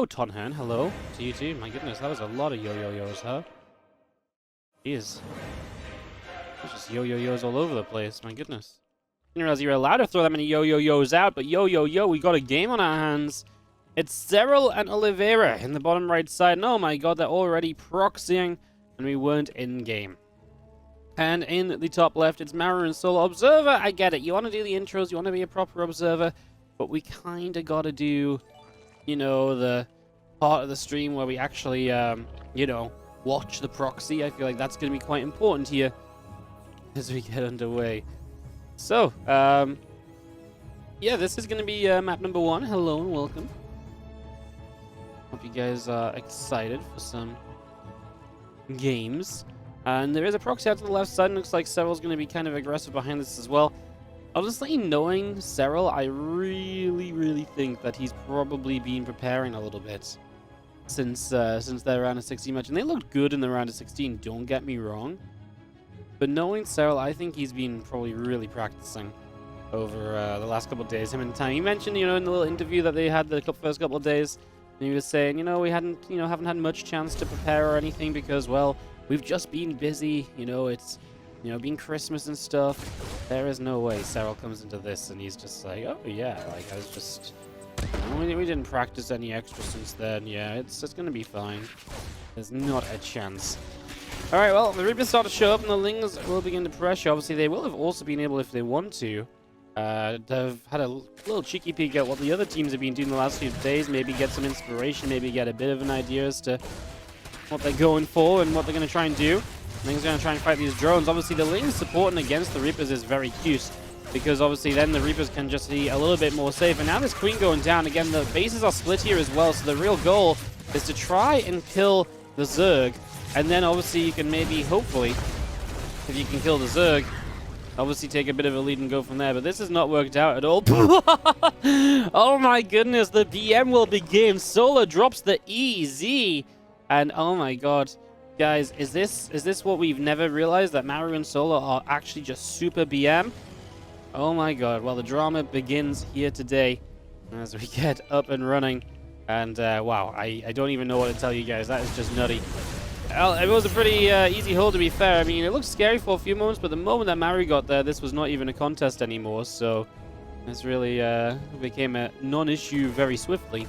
Tonhan. Hello to you too. My goodness, that was a lot of yo-yo-yos, huh? Jeez. There's just yo-yo-yos all over the place. My goodness. Didn't realize you were allowed to throw that many yo-yo-yos out, but yo-yo-yo, we got a game on our hands. It's Serral and Oliveira in the bottom right side. And oh my god, they're already proxying, and we weren't in-game. And in the top left, it's Maru and Solar. Observer, I get it. You want to do the intros, you want to be a proper observer, but we kind of got to do, you know, the part of the stream where we actually, you know, watch the proxy. I feel like that's going to be quite important here as we get underway. So, yeah, this is going to be map number 1. Hello and welcome. Hope you guys are excited for some games. And there is a proxy out to the left side. Looks like Serral's going to be kind of aggressive behind this as well. Honestly, knowing Serral, I really think that he's probably been preparing a little bit since their round of 16 match. And they looked good in the round of 16, don't get me wrong. But knowing Serral, I think he's been probably really practicing over the last couple of days. Him and Time. He mentioned, you know, in the little interview that they had the first couple of days, and he was saying, you know, we haven't had much chance to prepare or anything because, well, we've just been busy. You know, it's, you know, being Christmas and stuff. There is no way Serral comes into this and he's just like, oh yeah, like I was just, you know, we didn't practice any extra since then. Yeah, it's gonna be fine. There's not a chance. All right, well, the Reapers start to show up and the Lings will begin to pressure. Obviously, they will have also been able, if they want to have had a little cheeky peek at what the other teams have been doing the last few days. Maybe get some inspiration, maybe get a bit of an idea as to what they're going for and what they're going to try and do. Ling's going to try and fight these drones. Obviously, the Lings supporting against the Reapers is very cute, because obviously then the Reapers can just be a little bit more safe. And now this Queen going down. Again, the bases are split here as well, so the real goal is to try and kill the Zerg. And then obviously you can maybe, hopefully, if you can kill the Zerg, obviously take a bit of a lead and go from there. But this has not worked out at all. Oh my goodness, the BM will begin. Solar drops the EZ. And oh my god, guys, is this what we've never realized, that Maru and Solar are actually just super BM? Oh my god, well, the drama begins here today as we get up and running. And wow, I don't even know what to tell you guys. That is just nutty. Well, it was a pretty easy hold, to be fair. I mean, it looked scary for a few moments, but the moment that Maru got there, this was not even a contest anymore. So this really became a non-issue very swiftly.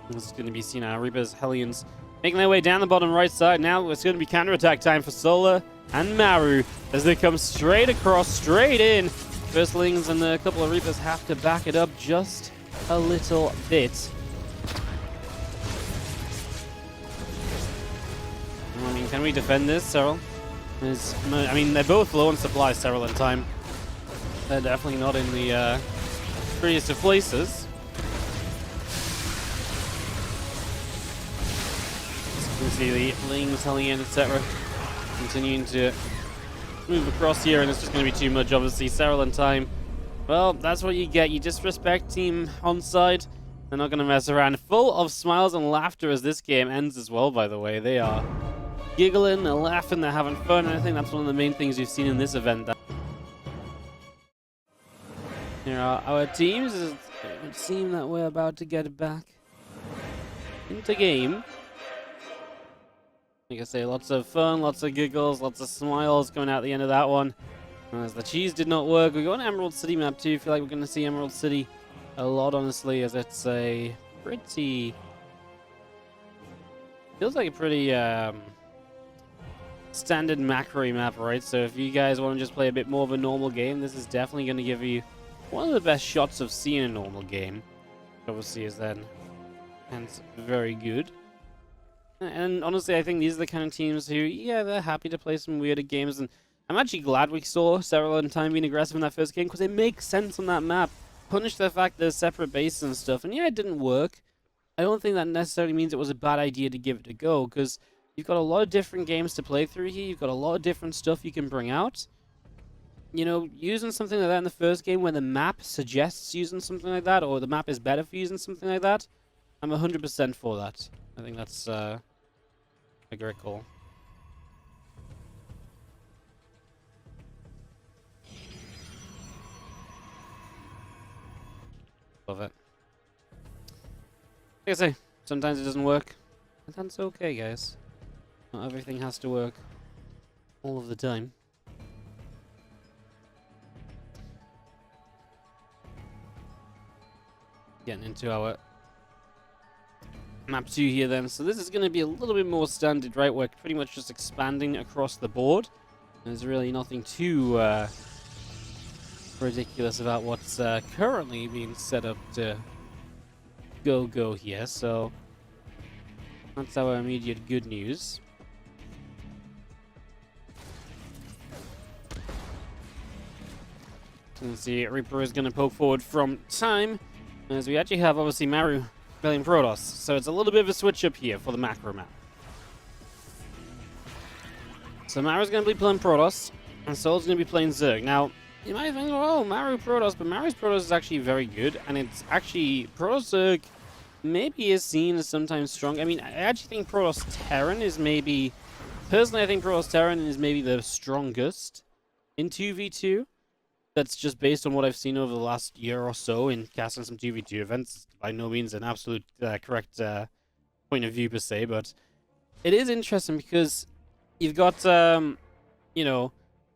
This is going to be seen our Reapers, Hellions, making their way down the bottom right side. Now it's going to be counterattack time for Solar and Maru as they come straight across, straight in. Firstlings and a couple of Reapers have to back it up just a little bit. I mean, can we defend this, Serral? I mean, they're both low on supply, Serral and Time. They're definitely not in the prettiest of places. You can see the Lings, Hellion, etc. continuing to move across here, and it's just going to be too much, obviously. Serral and Time, well, that's what you get. You disrespect team onside. They're not going to mess around. Full of smiles and laughter as this game ends as well, by the way. They are giggling, they're laughing, they're having fun, and I think that's one of the main things we've seen in this event. Here are our teams. It would seem that we're about to get back into game. Like I say, lots of fun, lots of giggles, lots of smiles coming out at the end of that one. As the cheese did not work, we got an Emerald City map too. I feel like we're going to see Emerald City a lot, honestly, as it's a pretty... feels like a pretty standard macro map, right? So if you guys want to just play a bit more of a normal game, this is definitely going to give you one of the best shots of seeing a normal game. Obviously is then hence very good. And honestly, I think these are the kind of teams who, yeah, they're happy to play some weirder games. And I'm actually glad we saw Serral and Time being aggressive in that first game, because it makes sense on that map. Punish the fact there's separate bases and stuff. And yeah, it didn't work. I don't think that necessarily means it was a bad idea to give it a go, because you've got a lot of different games to play through here. You've got a lot of different stuff you can bring out. You know, using something like that in the first game where the map suggests using something like that, or the map is better for using something like that, I'm 100% for that. I think that's a great call. Love it. Like I say, sometimes it doesn't work. And that's okay, guys. Not everything has to work all of the time. Getting into our map 2 here then. So this is going to be a little bit more standard, right? We're pretty much just expanding across the board. There's really nothing too ridiculous about what's currently being set up to go here. So that's our immediate good news. So let's see, Reaper is going to poke forward from Time, as we actually have obviously Maru playing Protoss. So it's a little bit of a switch up here for the macro map. So Maru's going to be playing Protoss, and Solar's going to be playing Zerg. Now, you might think, oh, Maru Protoss, but Maru's Protoss is actually very good, and it's actually Protoss Zerg maybe is seen as sometimes strong. I mean, I actually think Protoss Terran is maybe, personally, I think Protoss Terran is maybe the strongest in 2v2. That's just based on what I've seen over the last year or so in casting some 2v2 events. By no means an absolute correct point of view per se, but it is interesting because you've got, you know,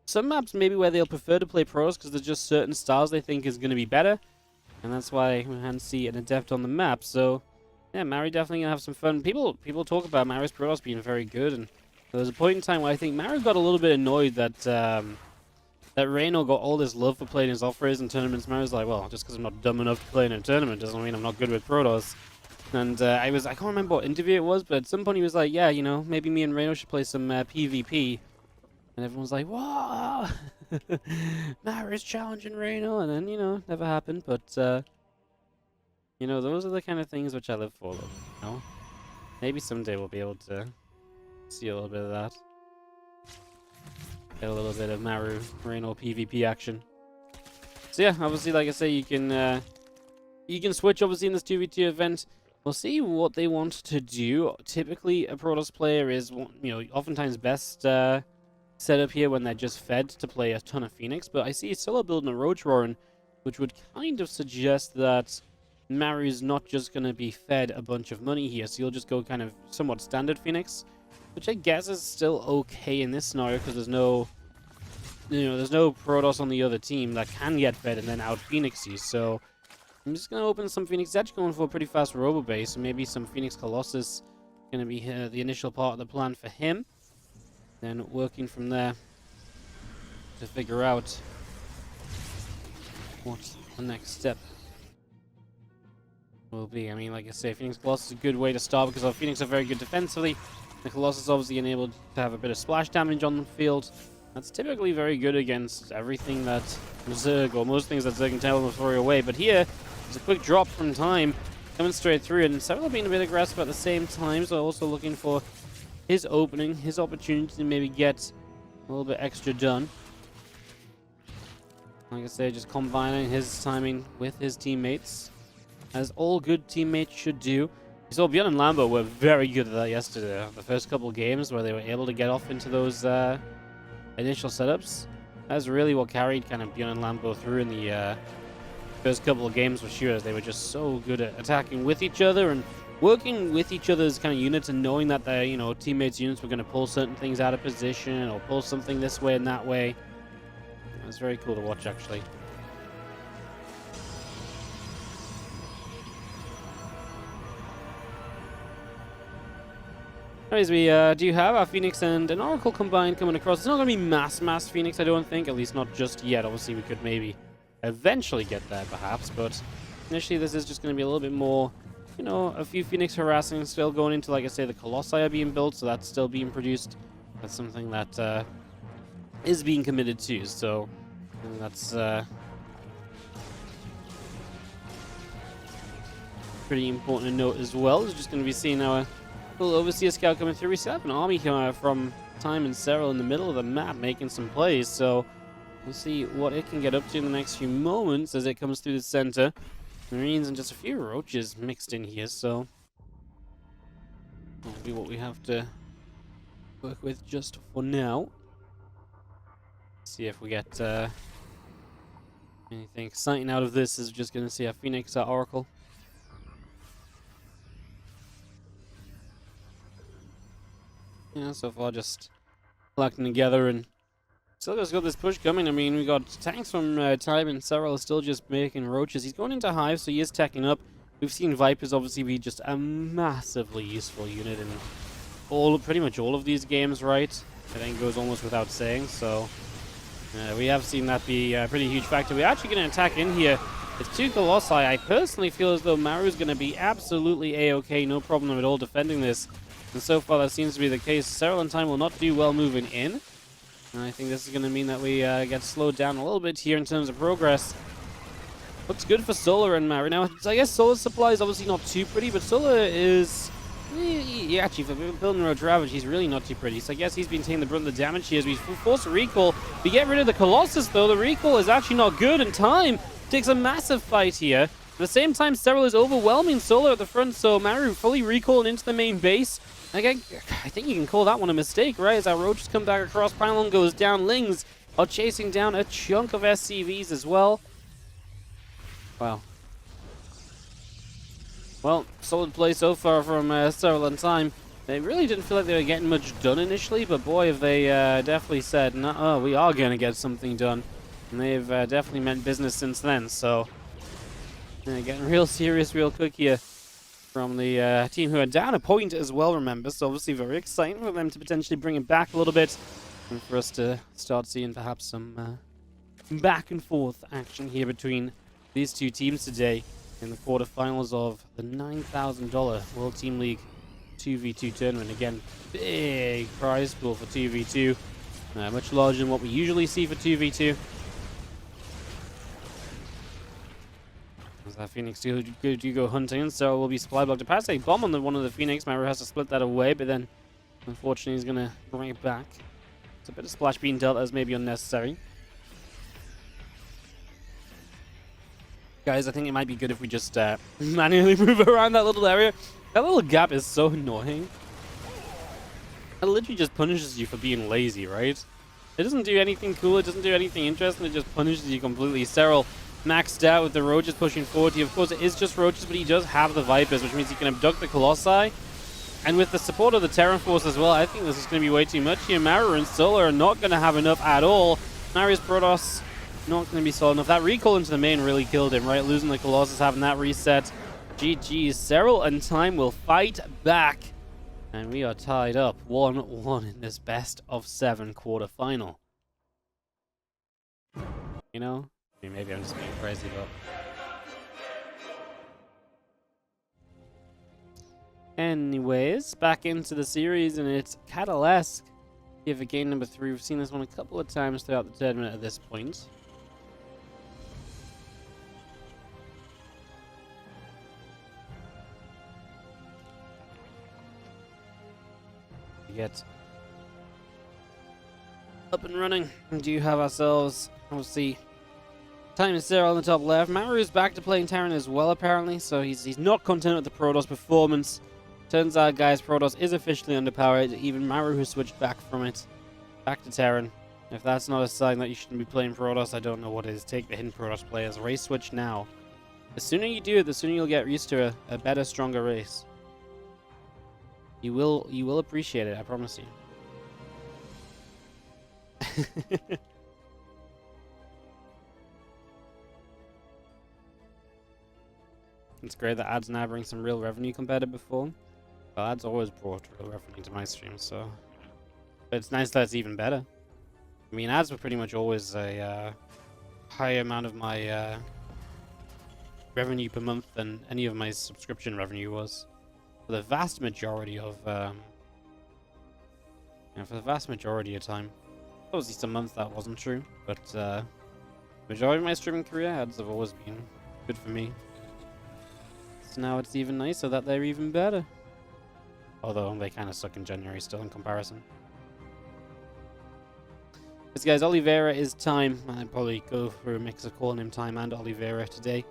some maps maybe where they'll prefer to play Protoss because there's just certain styles they think is going to be better. And that's why we can see an adept on the map. So, yeah, Maru definitely going to have some fun. People talk about Maru's Protoss being very good. And there was a point in time where I think Maru got a little bit annoyed that that Reyno got all this love for playing his off-rays in tournaments. Maru's like, well, just because I'm not dumb enough to play in a tournament doesn't mean I'm not good with Protoss. And I can't remember what interview it was, but at some point he was like, yeah, you know, maybe me and Reyno should play some PvP. And everyone was like, whoa! Maru's challenging Reyno, and then, you know, never happened. But, you know, those are the kind of things which I live for, you know? Maybe someday we'll be able to see a little bit of that. Get a little bit of Maru Reyno PvP action. So yeah, obviously, like I say, you can switch, obviously, in this 2v2 event. We'll see what they want to do. Typically, a Protoss player is, you know, oftentimes best set up here when they're just fed to play a ton of Phoenix, but I see Solar building a Roach Warren, which would kind of suggest that Maru's not just going to be fed a bunch of money here, so you'll just go kind of somewhat standard Phoenix, which I guess is still okay in this scenario because there's no, you know, there's no Protoss on the other team that can get fed and then out Phoenix you. So I'm just going to open some Phoenix. It's actually going for a pretty fast Robo base, so maybe some Phoenix Colossus going to be the initial part of the plan for him. Then working from there to figure out what the next step will be. I mean, like I say, Phoenix Colossus is a good way to start because our Phoenix are very good defensively. The Colossus is obviously enabled to have a bit of splash damage on the field. That's typically very good against everything that Zerg, or most things that Zerg can tell them to throw away. But here, there's a quick drop from Time coming straight through, and Serral being a bit aggressive at the same time, so also looking for his opening, his opportunity to maybe get a little bit extra done. Like I say, just combining his timing with his teammates, as all good teammates should do. You saw Bjorn and Lambo were very good at that yesterday. The first couple games where they were able to get off into those initial setups. That's really what carried kind of Bjorn and Lambo through in the first couple of games for sure. They were just so good at attacking with each other and working with each other's kind of units and knowing that their, you know, teammates' units were going to pull certain things out of position or pull something this way and that way. It was very cool to watch, actually. Anyways, we do have our Phoenix and an Oracle combined coming across. It's not going to be mass Phoenix, I don't think. At least not just yet. Obviously, we could maybe eventually get there, perhaps. But initially, this is just going to be a little bit more, you know, a few Phoenix harassing still going into, like I say, the Colossi are being built, so that's still being produced. That's something that is being committed to, so that's pretty important to note as well. It's just going to be seeing our little Overseer Scout coming through. We still have an army from Time and Serral in the middle of the map making some plays, so we'll see what it can get up to in the next few moments as it comes through the center. Marines and just a few roaches mixed in here, so that'll be what we have to work with just for now. See if we get anything exciting out of this. Is just going to see a Phoenix Oracle. Yeah, so far just collecting together and still just got this push coming. I mean, we got tanks from Time and Serral still just making roaches. He's going into Hive, so he is teching up. We've seen Vipers obviously be just a massively useful unit in pretty much all of these games, right? I think it goes almost without saying, so we have seen that be a pretty huge factor. We're actually going to attack in here. It's 2 Colossi. I personally feel as though Maru's going to be absolutely A-okay, no problem at all defending this. And so far that seems to be the case. Serral and Time will not do well moving in. And I think this is going to mean that we get slowed down a little bit here in terms of progress. Looks good for Solar and Maru. Now, I guess Solar's supply is obviously not too pretty, but Solar is... actually, for building Road Ravage, he's really not too pretty. So I guess he's been taking the brunt of the damage here as we force a recall. We get rid of the Colossus, though. The recall is actually not good, and Time takes a massive fight here. At the same time, Serral is overwhelming Solar at the front, so Maru fully recalled into the main base. Again, I think you can call that one a mistake, right? As our roaches come back across, Pylon goes down. Lings are chasing down a chunk of SCVs as well. Wow. Well, solid play so far from Serral and Time. They really didn't feel like they were getting much done initially, but boy, have they definitely said, "No, we are going to get something done." And they've definitely meant business since then, so... getting real serious real quick here from the team who are down a point as well, remember. So obviously very exciting for them to potentially bring it back a little bit. And for us to start seeing perhaps some back and forth action here between these two teams today in the quarterfinals of the $9,000 World Team League 2v2 tournament. Again, big prize pool for 2v2. Much larger than what we usually see for 2v2. As that Phoenix do go hunting, so we'll be supply blocked. To pass a bomb on one of the Phoenix, Maru has to split that away, but then unfortunately he's going to bring it back. It's a bit of splash being dealt as maybe unnecessary. Guys, I think it might be good if we just manually move around that little area. That little gap is so annoying. It literally just punishes you for being lazy, right? It doesn't do anything cool, it doesn't do anything interesting, it just punishes you completely. Serral maxed out with the roaches pushing forward. Of course, it is just roaches, but he does have the Vipers, which means he can abduct the Colossi. And with the support of the Terran Force as well, I think this is going to be way too much here. Maru and Solar are not going to have enough at all. Marius Protoss not going to be solid enough. That recall into the main really killed him, right? Losing the Colossus, having that reset. GG's. Serral and Time will fight back. And we are tied up 1-1 in this best of 7 quarterfinal. You know? I mean, maybe I'm just being crazy, but... Anyways, back into the series, and it's Catalesque here for game number 3. We've seen this one a couple of times throughout the tournament at this point. We get up and running. We do have ourselves, obviously, Time and Serral on the top left. Maru is back to playing Terran as well, apparently, so he's not content with the Protoss performance. Turns out, guys, Protoss is officially underpowered. Even Maru has switched back from it. Back to Terran. If that's not a sign that you shouldn't be playing Protoss, I don't know what is. Take the hidden Protoss players. Race switch now. The sooner you do it, the sooner you'll get used to a better, stronger race. You will appreciate it, I promise you. It's great that ads now bring some real revenue compared to before. Well, ads always brought real revenue to my stream, so... But it's nice that it's even better. I mean, ads were pretty much always a higher amount of my revenue per month than any of my subscription revenue was. For the vast majority of... for the vast majority of time. Obviously some months that wasn't true, but majority of my streaming career, ads have always been good for me. So now it's even nicer that they're even better. Although they kind of suck in January still in comparison. This guys, Oliveira is Time. I'd probably go for a mix of calling him Time and Oliveira today.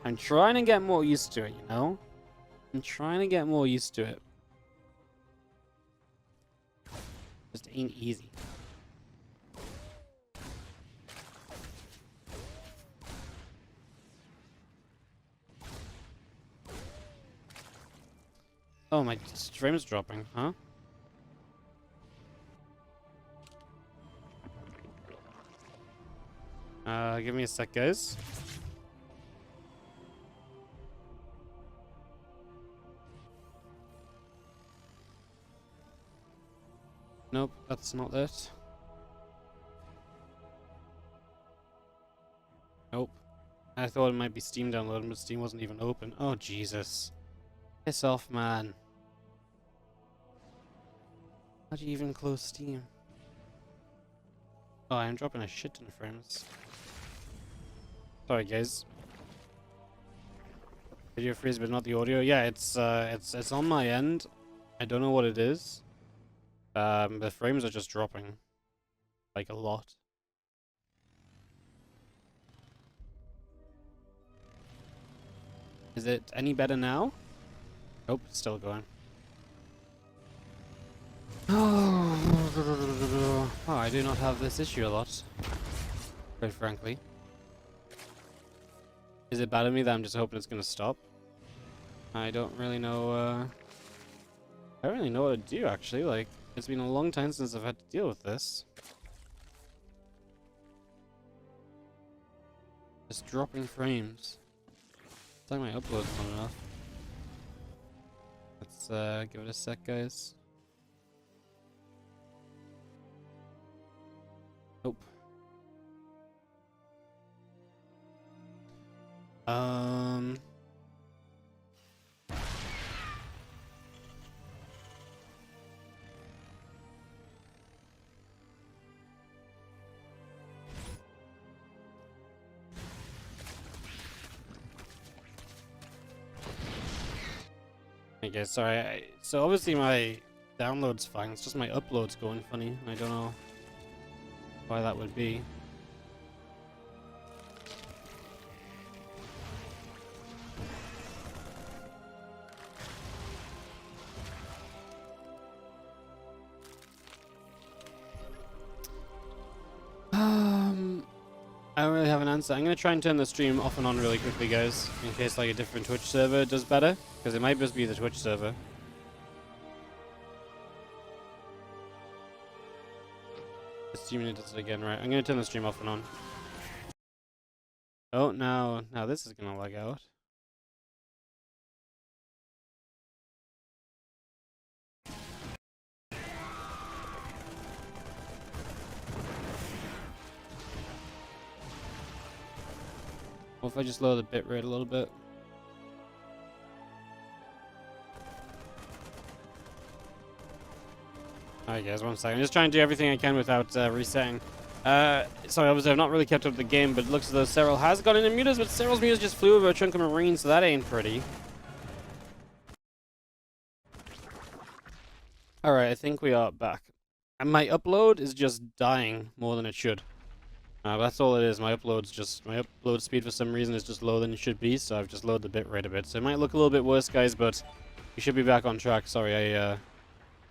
I'm trying to get more used to it, you know? I'm trying to get more used to it. Just ain't easy. Oh, my stream's dropping, huh? Give me a sec, guys. Nope, that's not it. Nope. I thought it might be Steam downloading, but Steam wasn't even open. Oh, Jesus. Piss off, man. How do you even close Steam? Oh, I'm dropping a shit ton of frames. Sorry, guys. Video freeze, but not the audio. Yeah, it's on my end. I don't know what it is. The frames are just dropping. Like, a lot. Is it any better now? Nope, it's still going. Oh, I do not have this issue a lot. Quite frankly. Is it bad of me that I'm just hoping it's gonna stop? I don't really know, I don't really know what to do, actually. Like, it's been a long time since I've had to deal with this. Just dropping frames. It's like my upload's not enough. Let's give it a sec, guys. Nope. Okay, sorry. So obviously my download's fine. It's just my upload's going funny. I don't know why that would be. I don't really have an answer. I'm going to try and turn the stream off and on really quickly, guys, in case like a different Twitch server does better, because it might just be the Twitch server. Assuming it does it again, right? I'm going to turn the stream off and on. Oh, now this is going to lag out. What if I just lower the bitrate a little bit? Alright guys, 1 second. I'm just trying to do everything I can without resetting. Sorry, obviously I've not really kept up the game, but it looks as though Serral has got into mutas, but Serral's mutas just flew over a chunk of marine, so that ain't pretty. Alright, I think we are back. And my upload is just dying more than it should. That's all it is. My upload speed for some reason is just lower than it should be, so I've just lowered the bitrate a bit. So it might look a little bit worse, guys, but we should be back on track. Sorry, like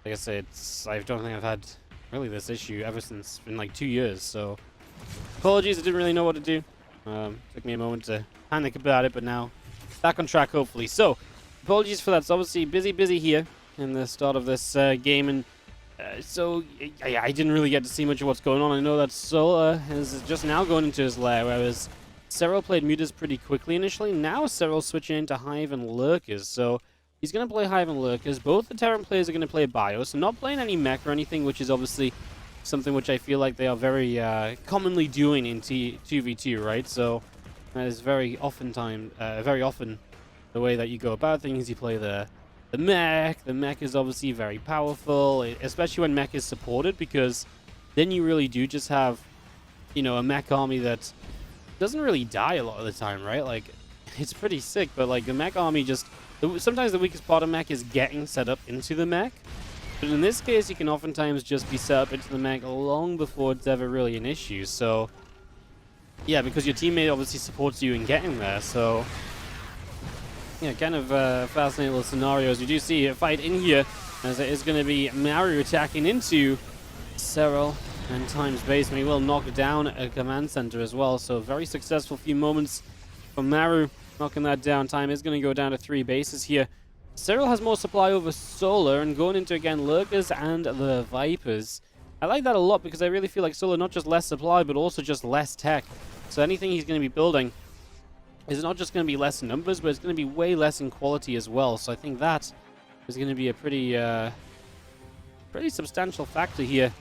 I say, I don't think I've had really this issue ever since in like 2 years. So apologies, I didn't really know what to do. Took me a moment to panic about it, but now back on track, hopefully. So apologies for that. It's obviously busy here in the start of this game, and so I didn't really get to see much of what's going on. I know that Solar is just now going into his lair, whereas Serral played mutas pretty quickly initially. Now Serral's switching into Hive and Lurkers, so he's going to play Hive and Lurkers. Both the Terran players are going to play Bios, and not playing any mech or anything, which is obviously something which I feel like they are very commonly doing in 2v2, right? So that is very often the way that you go about things. You play the mech. The mech is obviously very powerful, especially when mech is supported, because then you really do just have, you know, a mech army that doesn't really die a lot of the time, right? Like, it's pretty sick, but like the mech army just, sometimes the weakest part of mech is getting set up into the mech. But in this case, you can oftentimes just be set up into the mech long before it's ever really an issue. So, yeah, because your teammate obviously supports you in getting there, so yeah, kind of fascinating little scenarios. You do see a fight in here, as it is going to be Maru attacking into Serral and TIME's base. We will knock down a command center as well, so very successful few moments from Maru, knocking that down. Time is going to go down to 3 bases here. Serral has more supply over Solar, and going into, again, Lurkers and the Vipers. I like that a lot, because I really feel like Solar not just less supply, but also just less tech. So anything he's going to be building is not just going to be less in numbers, but it's going to be way less in quality as well. So I think that is going to be a pretty substantial factor here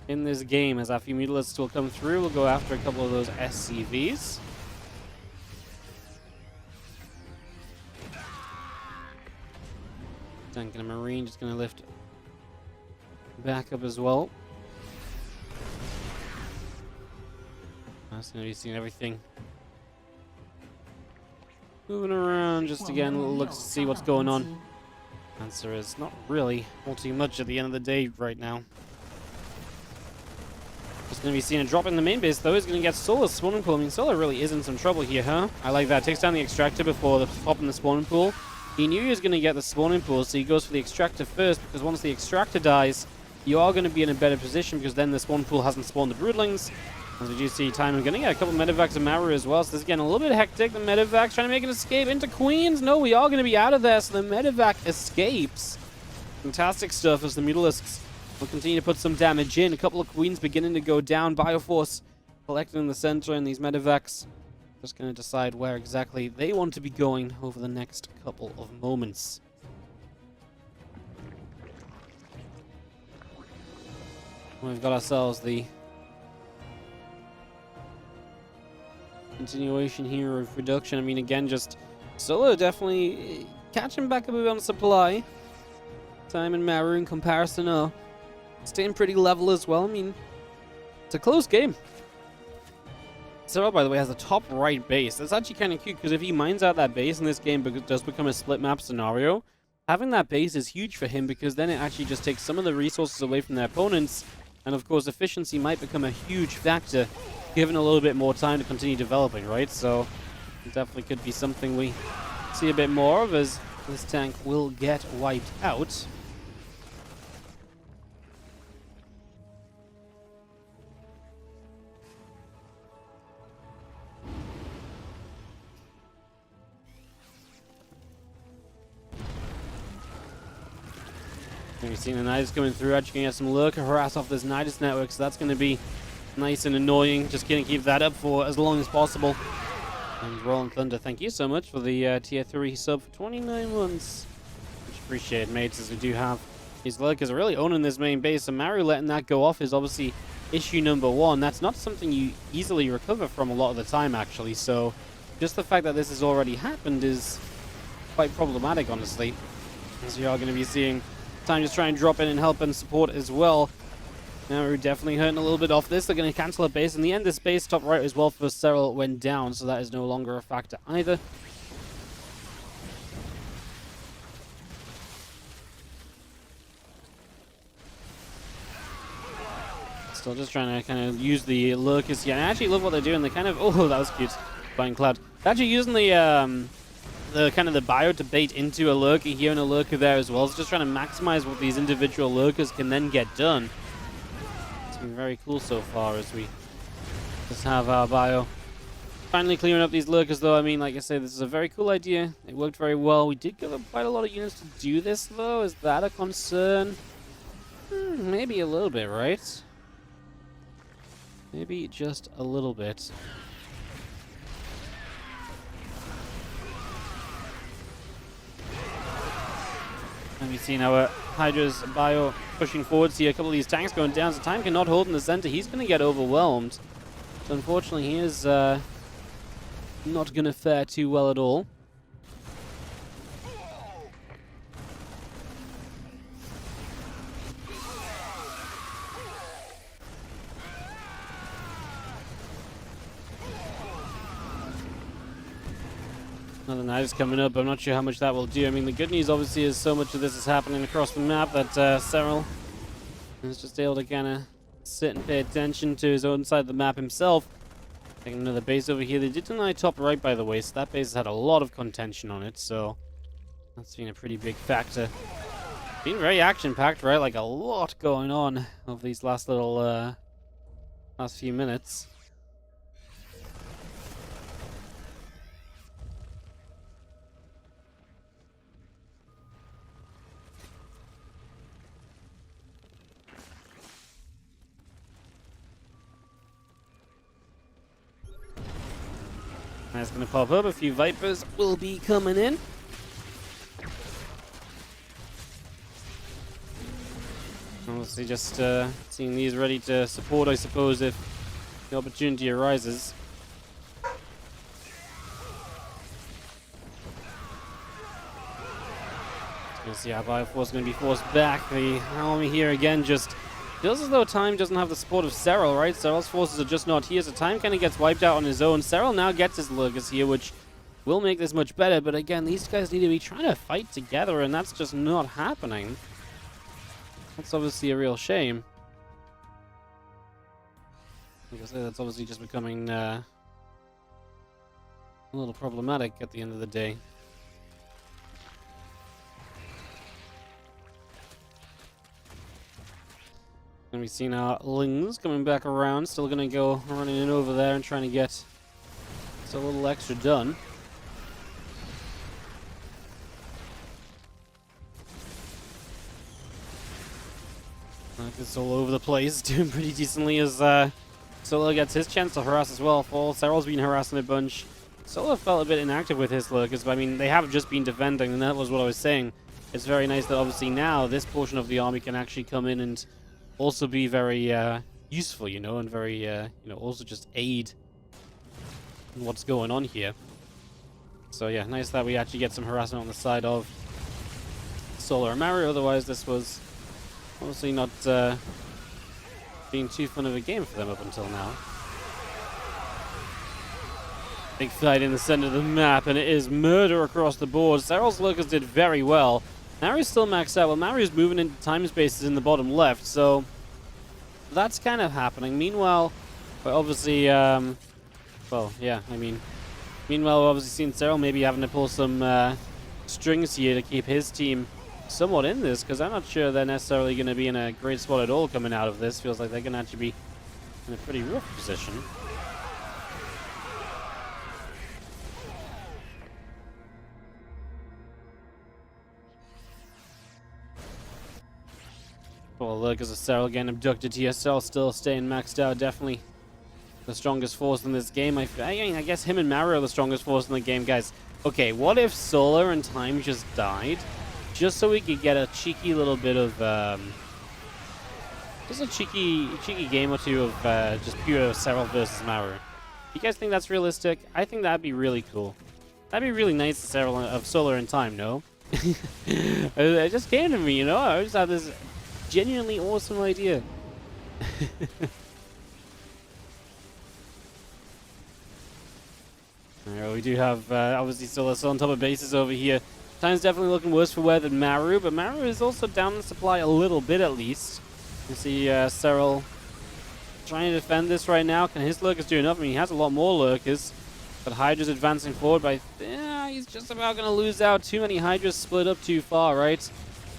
in this game. As our few Mutalisks will come through, we'll go after a couple of those SCVs. Tank and a Marine just going to lift back up as well. That's going to be seeing everything moving around just again, a little look to see what's going on. Answer is not really all too much at the end of the day right now. Just going to be seeing a drop in the main base, though. He's going to get Solar's spawning pool. I mean, Solar really is in some trouble here, huh? I like that. Takes down the extractor before the pop in the spawning pool. He knew he was going to get the spawning pool, so he goes for the extractor first, because once the extractor dies, you are going to be in a better position, because then the spawn pool hasn't spawned the broodlings. As we do see Time going to get a couple of medevacs of Maru as well, so this is getting a little bit hectic. The medevacs trying to make an escape into Queens. No, we are going to be out of there, so the medevac escapes. Fantastic stuff as the Mutalisks will continue to put some damage in. A couple of Queens beginning to go down. Bioforce collected in the center, and these medevacs just going to decide where exactly they want to be going over the next couple of moments. We've got ourselves the continuation here of reduction. I mean, again, just Solar definitely catching back a bit on supply. Time and Maru in comparison are staying pretty level as well. I mean, it's a close game. Serral, by the way, has a top right base. That's actually kind of cute, because if he mines out that base and this game does become a split map scenario, having that base is huge for him, because then it actually just takes some of the resources away from their opponents. And of course, efficiency might become a huge factor, given a little bit more time to continue developing, right? So it definitely could be something we see a bit more of, as this tank will get wiped out. We've seen the Nidus coming through, actually going to get some lurker harass off this Nidus network, so that's going to be nice and annoying. Just going to keep that up for as long as possible. And Rolling Thunder, thank you so much for the tier 3 sub for 29 months. Much appreciated, mates, as we do have these lurkers are really owning this main base. So Maru letting that go off is obviously issue number one. That's not something you easily recover from a lot of the time, actually. So just the fact that this has already happened is quite problematic, honestly. As you are going to be seeing Time just try and drop in and help and support as well. Maru definitely hurting a little bit off this. They're going to cancel a base. In the end, this base top right as well for Serral went down, so that is no longer a factor either. Still just trying to kind of use the lurkers here. And I actually love what they're doing. They kind of... Oh, that was cute. Flying Cloud. They're actually using the kind of the bio to bait into a lurker here and a lurker there as well. It's just trying to maximize what these individual lurkers can then get done. It's been very cool so far as we just have our bio finally clearing up these lurkers, though. I mean, like I say, this is a very cool idea. It worked very well. We did give up quite a lot of units to do this, though. Is that a concern? Maybe a little bit, right? Maybe just a little bit. And we've seen our Hydra's bio pushing forwards here. A couple of these tanks going down. So Time cannot hold in the center. He's going to get overwhelmed. So unfortunately, he is not going to fare too well at all. Another Nidus coming up. I'm not sure how much that will do. I mean, the good news obviously is so much of this is happening across the map that Serral is just able to kind of sit and pay attention to his own side of the map himself. Taking another base over here. They did deny top right, by the way, so that base has had a lot of contention on it, so that's been a pretty big factor. Been very action-packed, right? Like a lot going on over these last little last few minutes. That's going to pop up. A few Vipers will be coming in. Obviously just seeing these ready to support, I suppose, if the opportunity arises. Let's see how Bioforce is going to be forced back. The army here again just feels as though Time doesn't have the support of Serral, right? Serral's forces are just not here, so Time kind of gets wiped out on his own. Serral now gets his Lurkers here, which will make this much better, but again, these guys need to be trying to fight together, and that's just not happening. That's obviously a real shame. Like I said, that's obviously just becoming a little problematic at the end of the day. And we've seen our Lings coming back around. Still going to go running in over there and trying to get a little extra done. It's all over the place, doing pretty decently as Solar gets his chance to harass as well. Serral's been harassing a bunch. Solar felt a bit inactive with his Lurkers, but I mean, they have just been defending, and that was what I was saying. It's very nice that obviously now this portion of the army can actually come in and also be very useful, you know, and very, you know, also just aid in what's going on here. So yeah, nice that we actually get some harassment on the side of Solar and Maru. Otherwise, this was obviously not being too fun of a game for them up until now. Big fight in the center of the map, and it is murder across the board. Serral's Lurkers did very well. Maru's still maxed out. Well, Maru's moving into time spaces in the bottom left, so that's kind of happening. Meanwhile, we're obviously, well, yeah, I mean, meanwhile, we're obviously seeing Serral maybe having to pull some strings here to keep his team somewhat in this, because I'm not sure they're necessarily going to be in a great spot at all coming out of this. Feels like they're going to actually be in a pretty rough position. Well, Lurkers of Serral getting abducted here. Serral still staying maxed out. Definitely the strongest force in this game. I mean, I guess him and Maru are the strongest force in the game, guys. Okay, what if Solar and Time just died? Just so we could get a cheeky little bit of, just a cheeky game or two of just pure Serral versus Maru. You guys think that's realistic? I think that'd be really cool. That'd be really nice of Solar and Time, no? It just came to me, you know? I just had this genuinely awesome idea. Right, we do have obviously still on top of bases over here. Time's definitely looking worse for wear than Maru, but Maru is also down in supply a little bit at least. You see Serral trying to defend this right now. Can his Lurkers do enough? I mean, he has a lot more Lurkers, but Hydra's advancing forward by... he's just about going to lose out. Too many Hydras split up too far, right?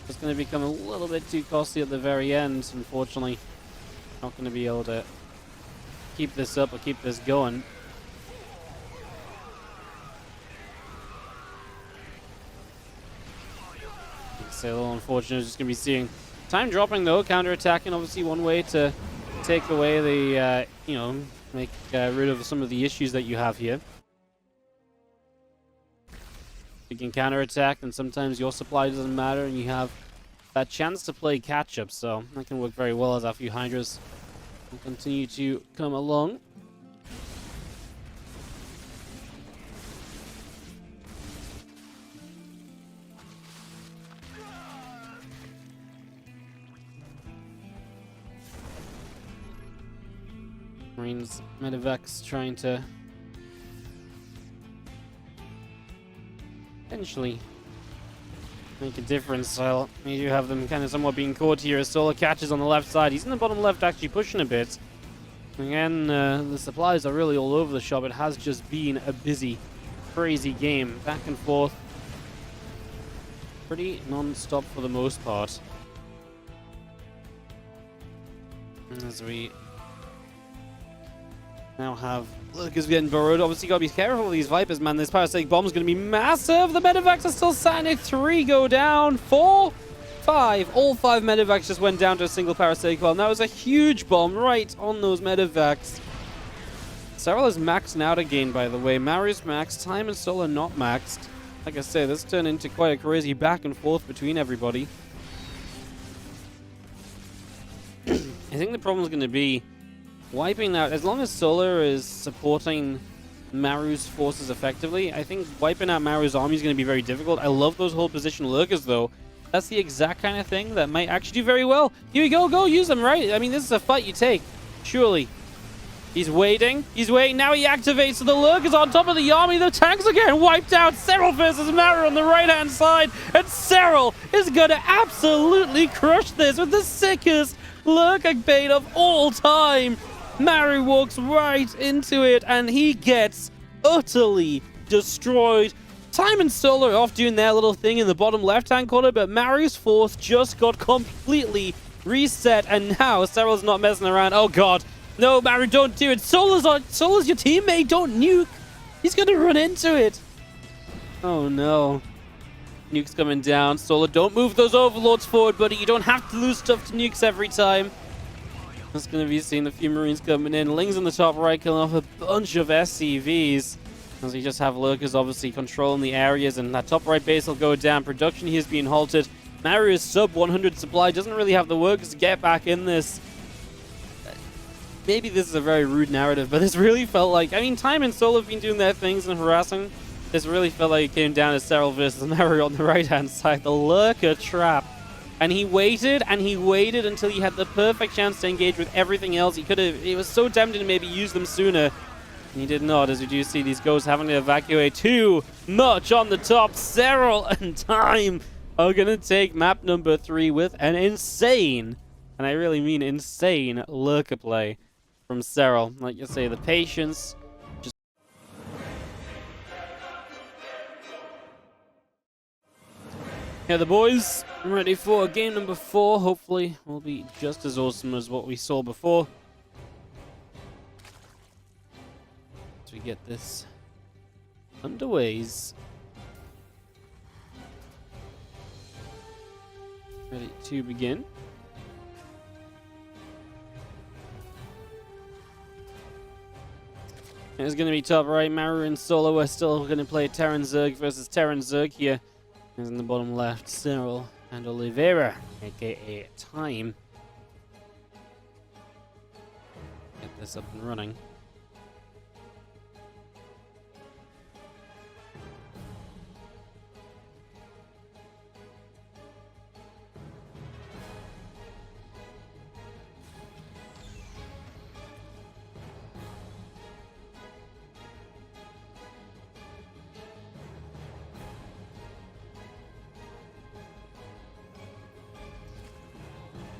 It's going to become a little bit too costly at the very end, unfortunately. Not going to be able to keep this up or keep this going. It's a little unfortunate. Just going to be seeing Time dropping though, counter-attacking. Obviously one way to take away the, you know, make rid of some of the issues that you have here. You can counter-attack, and sometimes your supply doesn't matter, and you have that chance to play catch-up, so that can work very well as our few Hydras will continue to come along. Marines, Medivacs trying to potentially make a difference. So we do have them kind of somewhat being caught here as Solar catches on the left side. He's in the bottom left actually pushing a bit. Again, the supplies are really all over the shop. It has just been a busy, crazy game. Back and forth. Pretty non-stop for the most part. As we now have Lurkers getting burrowed. Obviously, gotta be careful with these Vipers, man. This parasitic bomb is gonna be massive. The Medivacs are still sat at 3 go down. 4, 5. All 5 Medivacs just went down to a single parasitic bomb. That was a huge bomb right on those Medivacs. Serral is maxed out again, by the way. Maru's maxed, Time and Solar not maxed. Like I say, this turned into quite a crazy back and forth between everybody. I think the problem is going to be wiping out, as long as Solar is supporting Maru's forces effectively, I think wiping out Maru's army is going to be very difficult. I love those hold position lurkers, though. That's the exact kind of thing that might actually do very well. Here we go. Go use them, right? I mean, this is a fight you take. Surely. He's waiting. He's waiting. Now he activates. So the lurkers on top of the army. The tanks are getting wiped out. Serral versus Maru on the right-hand side. And Serral is going to absolutely crush this with the sickest lurker bait of all time. Maru walks right into it, and he gets utterly destroyed. Time and Solar are off doing their little thing in the bottom left-hand corner, but Maru's force just got completely reset, and now Serral's not messing around. Oh, God. No, Maru, don't do it. Solar's your teammate. Don't nuke. He's going to run into it. Oh, no. Nuke's coming down. Solar, don't move those overlords forward, buddy. You don't have to lose stuff to nukes every time. That's going to be seeing a few Marines coming in. Ling's in the top right, killing off a bunch of SCVs. As we just have lurkers obviously controlling the areas, and that top right base will go down. Production here is being halted. Maru is sub 100 supply. Doesn't really have the workers to get back in this. Maybe this is a very rude narrative, but this really felt like... I mean, Time and Solar have been doing their things and harassing. This really felt like it came down to Serral versus Maru on the right-hand side. The lurker trap. And he waited until he had the perfect chance to engage with everything else. He was so tempted to maybe use them sooner. And he did not, as we do see these ghosts having to evacuate too much on the top. Serral and Time are going to take map number 3 with an insane, and I really mean insane, lurker play from Serral. Like you say, the patience. Yeah, the boys ready for game number 4. Hopefully, will be just as awesome as what we saw before. As we get this underways. Ready to begin. It's going to be top right. Maru and Solar are still going to play Terran Zerg versus Terran Zerg here. And in the bottom left, Serral and Oliveira, aka Time. Get this up and running.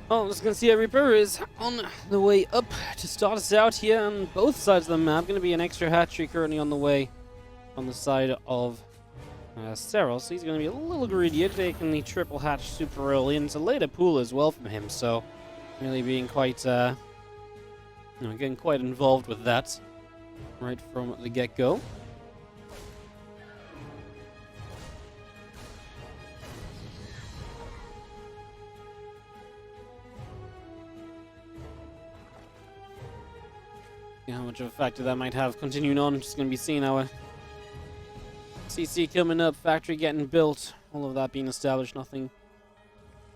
Well, as you can see, Reaper is on the way up to start us out here on both sides of the map. Going to be an extra hatchery currently on the way on the side of Serral, so he's going to be a little greedier, taking the triple hatch super early, and it's a later pool as well from him, so really being quite, getting quite involved with that right from the get-go. How much of a factor that might have continuing on. Just going to be seeing our CC coming up, factory getting built, all of that being established. Nothing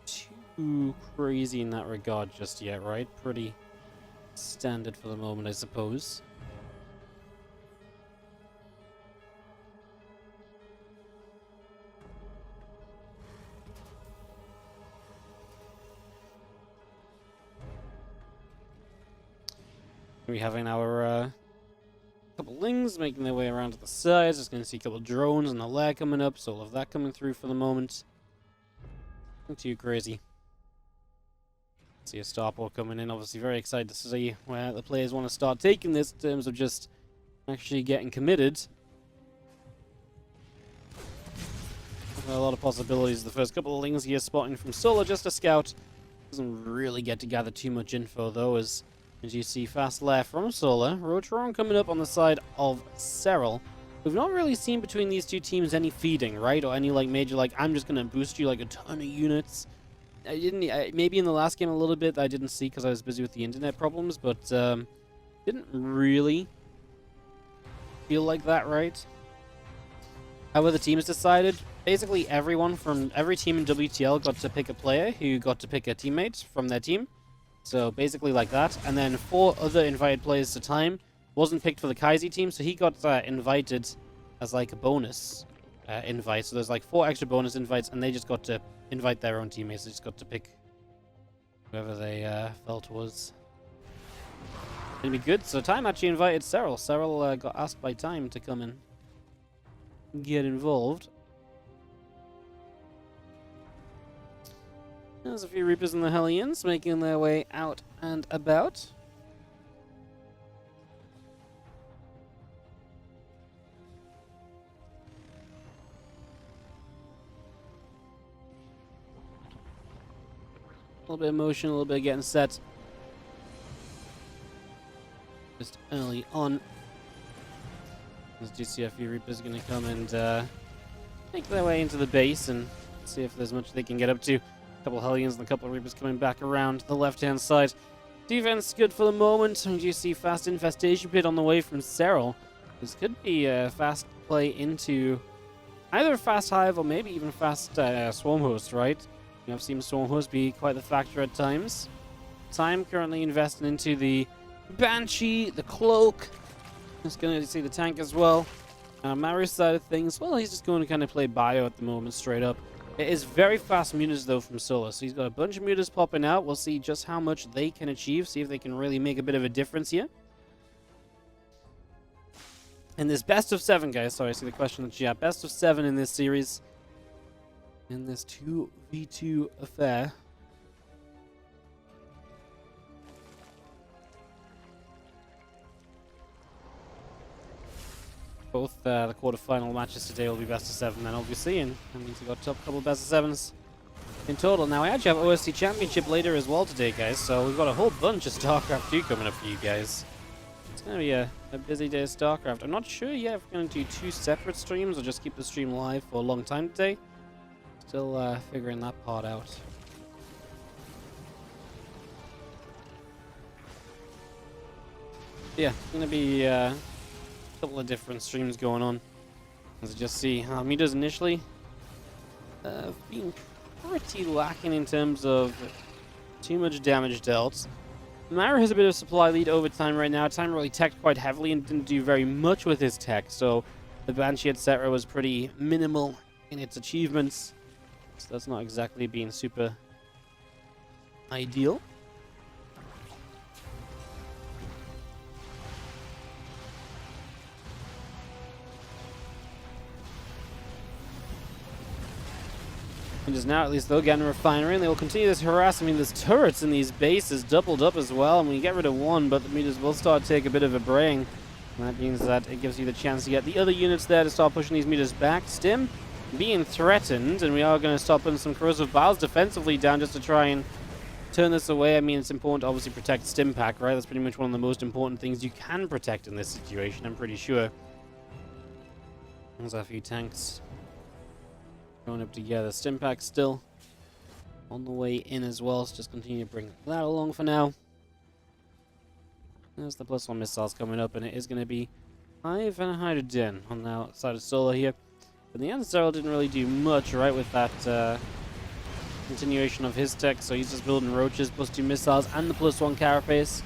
too crazy in that regard just yet, right? Pretty standard for the moment, I suppose. We having our couple Lings making their way around to the sides. Just going to see a couple drones and the lag coming up, so all of that coming through for the moment. Nothing too crazy. See a starport coming in. Obviously very excited to see where the players want to start taking this in terms of just actually getting committed. A lot of possibilities. The first couple of Lings here spotting from Solar, just a scout. Doesn't really get to gather too much info though, as you see, fast left from Solar. Rotron coming up on the side of Serral. We've not really seen between these two teams any feeding, right? Or any like major, like, I'm just going to boost you like a ton of units. I didn't, maybe in the last game a little bit I didn't see because I was busy with the internet problems, but didn't really feel like that, right? However, the teams decided, basically everyone from every team in WTL got to pick a player who got to pick a teammate from their team. So basically like that. And then 4 other invited players to Time wasn't picked for the Kaisi team, so he got invited as like a bonus invite. So there's like 4 extra bonus invites, and they just got to invite their own teammates. They just got to pick whoever they felt was gonna be good. So Time actually invited Serral. Serral got asked by Time to come and get involved. There's a few Reapers and the Hellions making their way out and about. A little bit of motion, a little bit of getting set. Just early on. As you see, a few Reapers are going to come and make their way into the base and see if there's much they can get up to. A couple of Hellions and a couple of Reapers coming back around the left-hand side. Defense good for the moment. And you see fast infestation pit on the way from Serral. This could be a fast play into either a fast hive or maybe even fast swarm host, right? I've seen swarm host be quite the factor at times. Time currently investing into the Banshee, the cloak. Just going to see the tank as well. Maru's side of things, well, he's just going to kind of play bio at the moment, straight up. It is very fast mutas, though, from Solar. So he's got a bunch of mutas popping out. We'll see just how much they can achieve. See if they can really make a bit of a difference here. And this best of 7, guys. Sorry, I see the question in the chat. Best of 7 in this series. In this 2v2 affair. Both the quarterfinal matches today will be best of 7 then, obviously, and that means we've got a couple of best of 7s in total. Now, I actually have OSC Championship later as well today, guys, so we've got a whole bunch of StarCraft 2 coming up for you guys. It's going to be a busy day of StarCraft. I'm not sure yet if we're going to do 2 separate streams or just keep the stream live for a long time today. Still figuring that part out. Yeah, it's going to be couple of different streams going on. As you just see, meters initially being pretty lacking in terms of too much damage dealt. Maru has a bit of supply lead over Time right now. Time really teched quite heavily and didn't do very much with his tech, so the Banshee etc. was pretty minimal in its achievements. So that's not exactly being super ideal. And just now, at least, they'll get a refinery, and they will continue this harass. I mean, there's turrets in these bases doubled up as well, and we get rid of one, but the meters will start to take a bit of a braying. And that means that it gives you the chance to get the other units there to start pushing these meters back. Stim being threatened, and we are going to start putting some corrosive biles defensively down just to try and turn this away. I mean, it's important to obviously protect Stim pack, right? That's pretty much one of the most important things you can protect in this situation, I'm pretty sure. There's a few tanks going up together. Stim pack still on the way in as well, so just continue to bring that along for now. There's the +1 missiles coming up, and it is going to be Hive and Hydrogen on the outside of Solar here. But the end, Serral didn't really do much, right, with that continuation of his tech, so he's just building roaches, +2 missiles, and the +1 carapace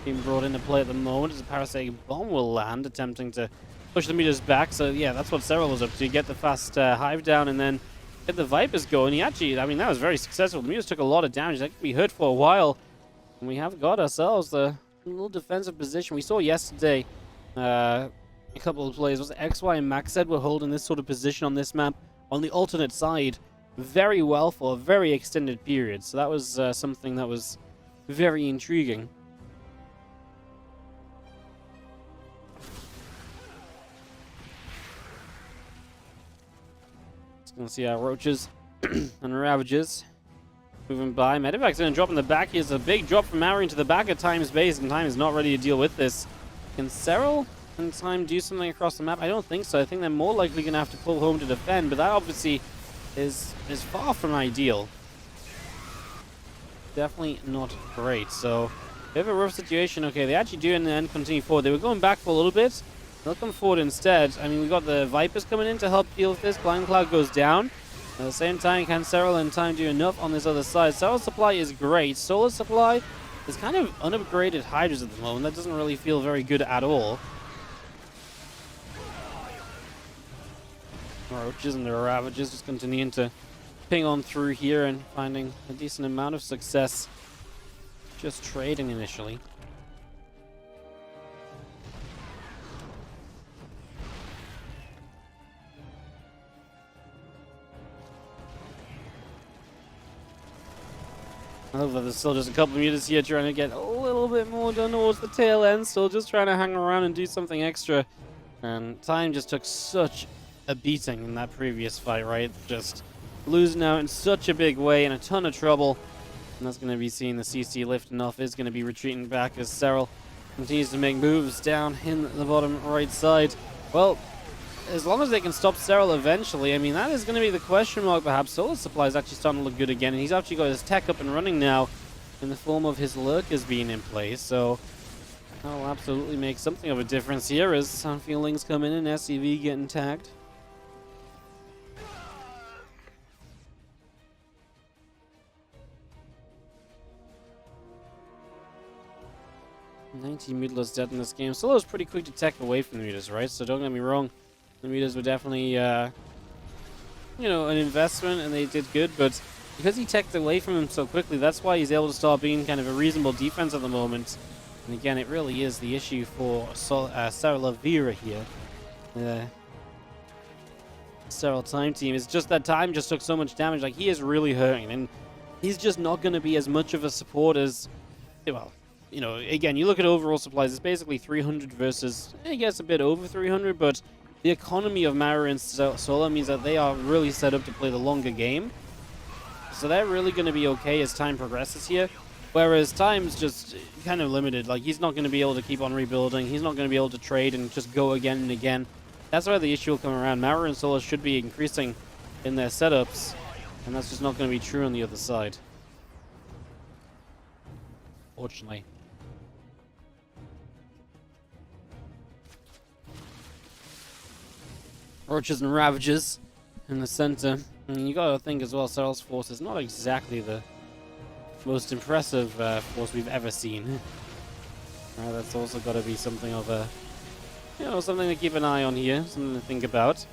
being brought into play at the moment as a parasitic bomb will land, attempting to push the meters back. So yeah, that's what Serral was up to. Get the fast hive down and then get the Vipers going. He actually, I mean, that was very successful. The meters took a lot of damage. That could be hurt for a while. And we have got ourselves the little defensive position. We saw yesterday a couple of plays. Was it XY and Maxed were holding this sort of position on this map on the alternate side very well for a very extended period. So that was something that was very intriguing. Gonna see our roaches and ravages moving by. Medevac's gonna drop in the back. Here's a big drop from Maru into the back of Time's base, and Time is not ready to deal with this. Can Serral and Time do something across the map? I don't think so. I think they're more likely gonna have to pull home to defend, but that obviously is far from ideal. Definitely not great. So they have a rough situation. Okay, they actually do in the end continue forward. They were going back for a little bit. They'll come forward instead. I mean, we got the Vipers coming in to help deal with this. Blind Cloud goes down. At the same time, can Serral and TIME do enough on this other side? Serral's supply is great. Solar supply is kind of unupgraded Hydras at the moment. That doesn't really feel very good at all. Roaches and the Ravagers just continuing to ping on through here and finding a decent amount of success. Just trading initially. I love that there's still just a couple of meters here trying to get a little bit more done towards the tail end. Still just trying to hang around and do something extra. And TIME just took such a beating in that previous fight, right? Just losing out in such a big way, in a ton of trouble. And that's going to be seeing the CC lifting off. Is going to be retreating back as Serral continues to make moves down in the bottom right side. Well, as long as they can stop Serral eventually, I mean, that is going to be the question mark, perhaps. Solar supply is actually starting to look good again, and he's actually got his tech up and running now in the form of his lurkers being in place, so that'll absolutely make something of a difference here as some feelings come in and SCV getting tagged. $19 Mutilus dead in this game. Solar's pretty quick to tech away from the Mutas, right? So don't get me wrong. The Mutas were definitely, you know, an investment, and they did good, but because he teched away from him so quickly, that's why he's able to start being kind of a reasonable defense at the moment. And again, it really is the issue for Serral Vera here. The Serral TIME team. It's just that TIME just took so much damage. Like, he is really hurting, and he's just not going to be as much of a support as, well, you know, again, you look at overall supplies, it's basically 300 versus, I guess, a bit over 300, but the economy of Maru and Solar means that they are really set up to play the longer game. So they're really going to be okay as time progresses here. Whereas TIME's just kind of limited. Like, he's not going to be able to keep on rebuilding. He's not going to be able to trade and just go again and again. That's where the issue will come around. Maru and Solar should be increasing in their setups, and that's just not going to be true on the other side. Fortunately. Roaches and Ravagers in the center. And you gotta think as well, Serral's force is not exactly the most impressive force we've ever seen. That's also gotta be something of a, you know, something to keep an eye on here, something to think about.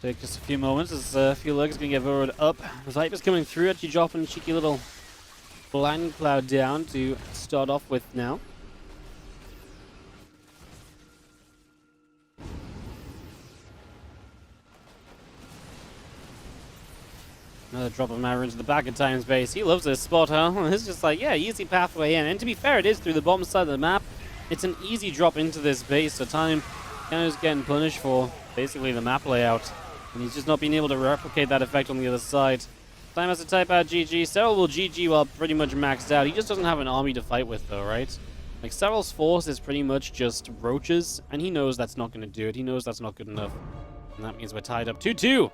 Take just a few moments as a few legs going to get voted up. The Viper's coming through, actually dropping a cheeky little blind cloud down to start off with now. Another drop of Maru into the back of TIME's base. He loves this spot, huh? It's just like, yeah, easy pathway in. And to be fair, it is through the bottom side of the map. It's an easy drop into this base, so TIME kind of is getting punished for basically the map layout. And he's just not being able to replicate that effect on the other side. TIME has to type out GG. Serral will GG while pretty much maxed out. He just doesn't have an army to fight with though, right? Like, Serral's force is pretty much just roaches, and he knows that's not going to do it. He knows that's not good enough. And that means we're tied up 2-2